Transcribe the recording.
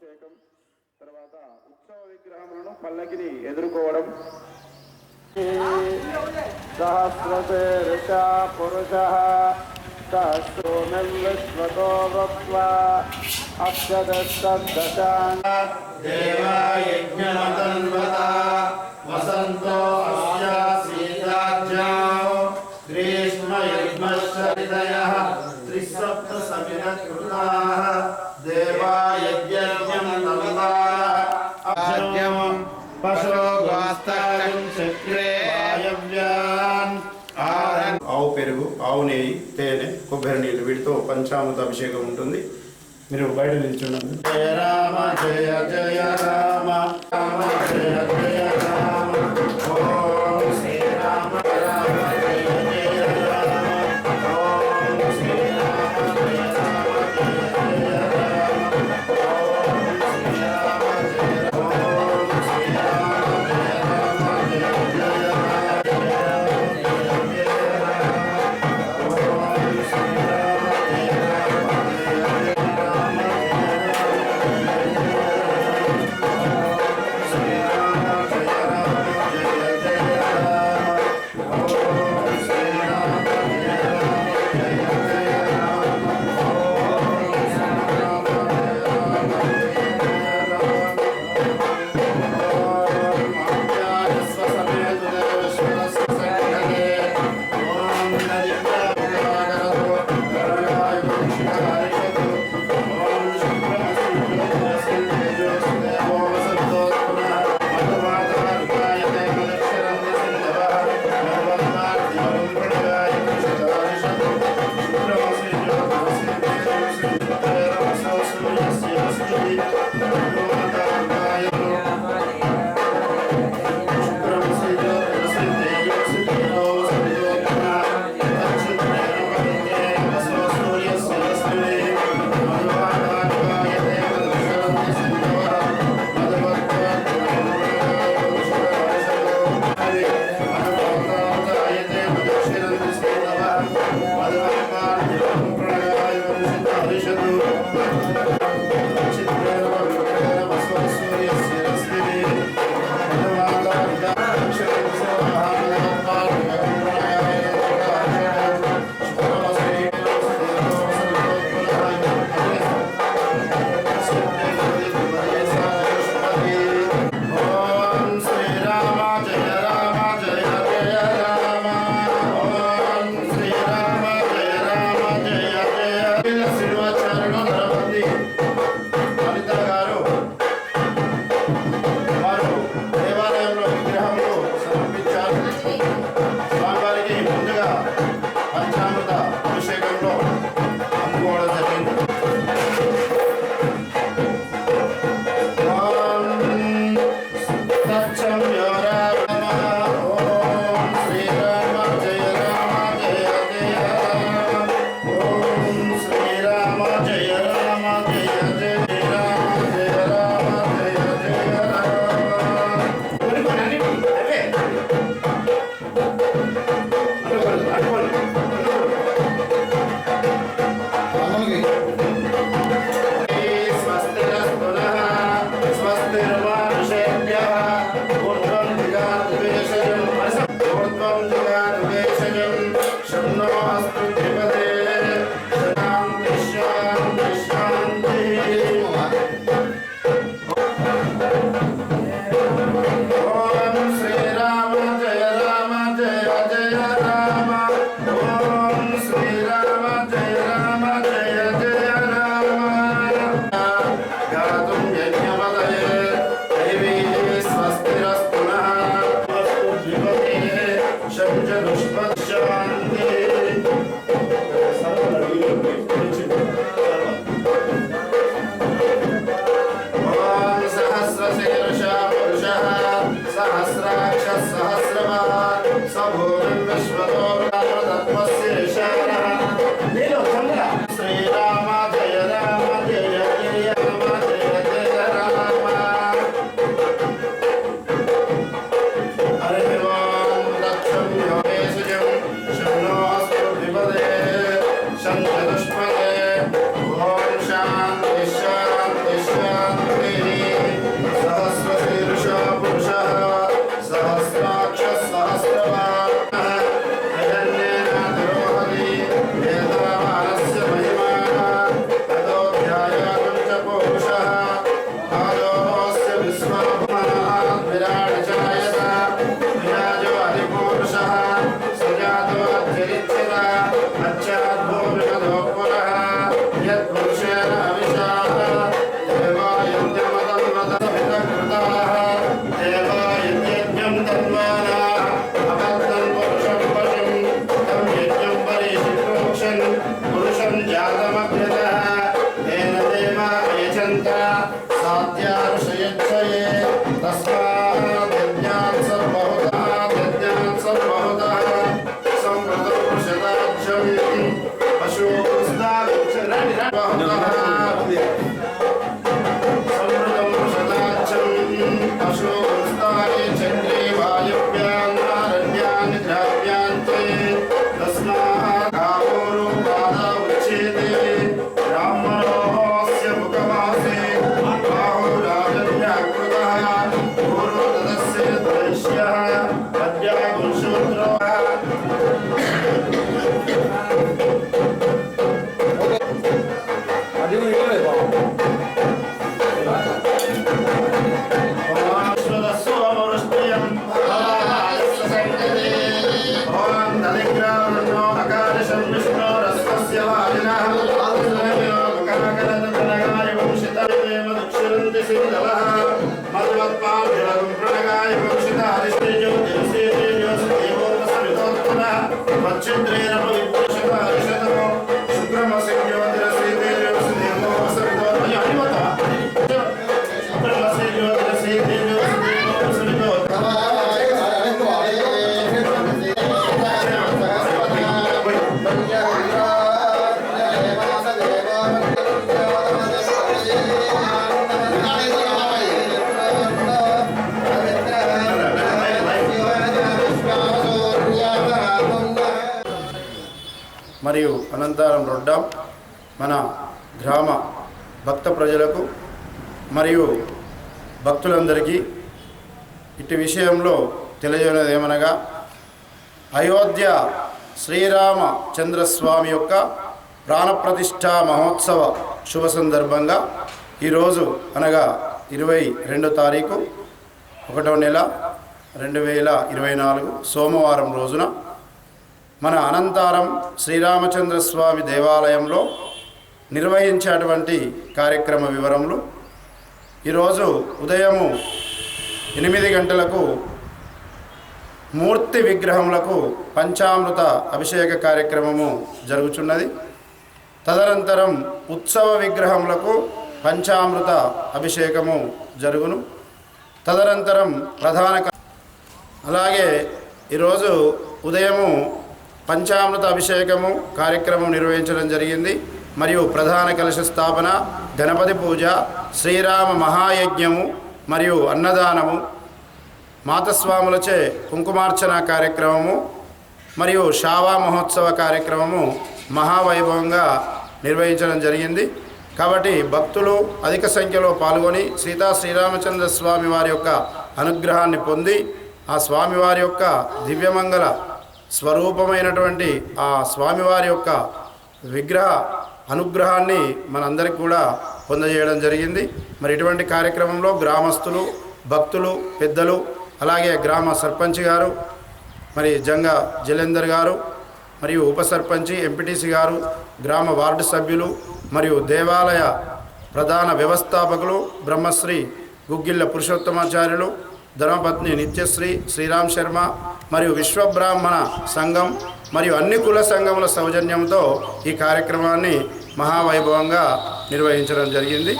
అభిషేకం తర్వాత ఉత్సవ విగ్రహములను పల్లకిని ఎదుర్కోవడం. సహస్రశీర్ష పురుషః సహస్రోమిం విశ్వతో వక్వా అక్షదశబ్దశాన్ దేవాయజ్ఞమతన్వత వసంతో అస్యాసీతాజ్ఞో గ్రీష్మయుగ్మశ్చరితయః త్రిసప్త సమిధకృతాః దేవాయజ్ఞమతన్వత అజ్ఞం పశో గోస్తకం చక్రే వాయవ్యాన్. ఆవు పెరుగు, ఆవు నెయ్యి, తేనె, కొబ్బరి నీళ్ళు వీటితో పంచామృత అభిషేకం ఉంటుంది. మీరు బయట నిల్చున్నాను. జయ రామ జయ జయ రామ రామ జయ జయ రామ ఓం శ్రీరామ రామ జయ జయ రామ ఓం శ్రీరామ జయ రామ జయ జయ రామ ఓం శ్రీరామ జయ ఓం శ్రీరామ జయ రామ జయ జయ రామ జయ చిత్ర మరియు అనంతరం రొడ్డాం మన గ్రామ భక్త ప్రజలకు మరియు భక్తులందరికీ ఇటు విషయంలో తెలియజేయనది ఏమనగా అయోధ్య శ్రీరామచంద్రస్వామి యొక్క ప్రాణప్రతిష్ఠా మహోత్సవ శుభ సందర్భంగా ఈరోజు అనగా 22 తారీఖు 1వ నెల 2024 సోమవారం రోజున మన అనంతరం శ్రీరామచంద్రస్వామి దేవాలయంలో నిర్వహించేటువంటి కార్యక్రమ వివరములు ఈరోజు ఉదయము 8 గంటలకు మూర్తి విగ్రహములకు పంచామృత అభిషేక కార్యక్రమము జరుగుచున్నది. తదనంతరం ఉత్సవ విగ్రహములకు పంచామృత అభిషేకము జరుగును. తదనంతరం అలాగే ఈరోజు ఉదయము పంచామృత అభిషేకము కార్యక్రమం నిర్వహించడం జరిగింది. మరియు ప్రధాన కలశ స్థాపన, గణపతి పూజ, శ్రీరామ మహాయజ్ఞము మరియు అన్నదానము, మాతస్వాములచే కుంకుమార్చన కార్యక్రమము మరియు షావా మహోత్సవ కార్యక్రమము మహావైభవంగా నిర్వహించడం జరిగింది. కాబట్టి భక్తులు అధిక సంఖ్యలో పాల్గొని సీతా శ్రీరామచంద్ర స్వామి వారి యొక్క అనుగ్రహాన్ని పొంది ఆ స్వామివారి యొక్క దివ్యమంగళ స్వరూపమైనటువంటి ఆ స్వామివారి యొక్క విగ్రహ అనుగ్రహాన్ని మనందరికీ కూడా పొందజేయడం జరిగింది. మరి ఇటువంటి కార్యక్రమంలో గ్రామస్తులు, భక్తులు, పెద్దలు, అలాగే గ్రామ సర్పంచ్ గారు, మరి జంగా జలేందర్ గారు, మరియు ఉప సర్పంచి, ఎంపీటీసీ గారు, గ్రామ వార్డు సభ్యులు, మరియు దేవాలయ ప్రధాన వ్యవస్థాపకులు బ్రహ్మశ్రీ గుగ్గిళ్ళ పురుషోత్తమాచార్యులు, ధర్మపత్ని నిత్యశ్రీ శ్రీరామ్ శర్మ మరియు విశ్వబ్రాహ్మణ సంఘం మరియు అన్ని కుల సంఘముల సౌజన్యంతో ఈ కార్యక్రమాన్ని మహావైభవంగా నిర్వహించడం జరిగింది.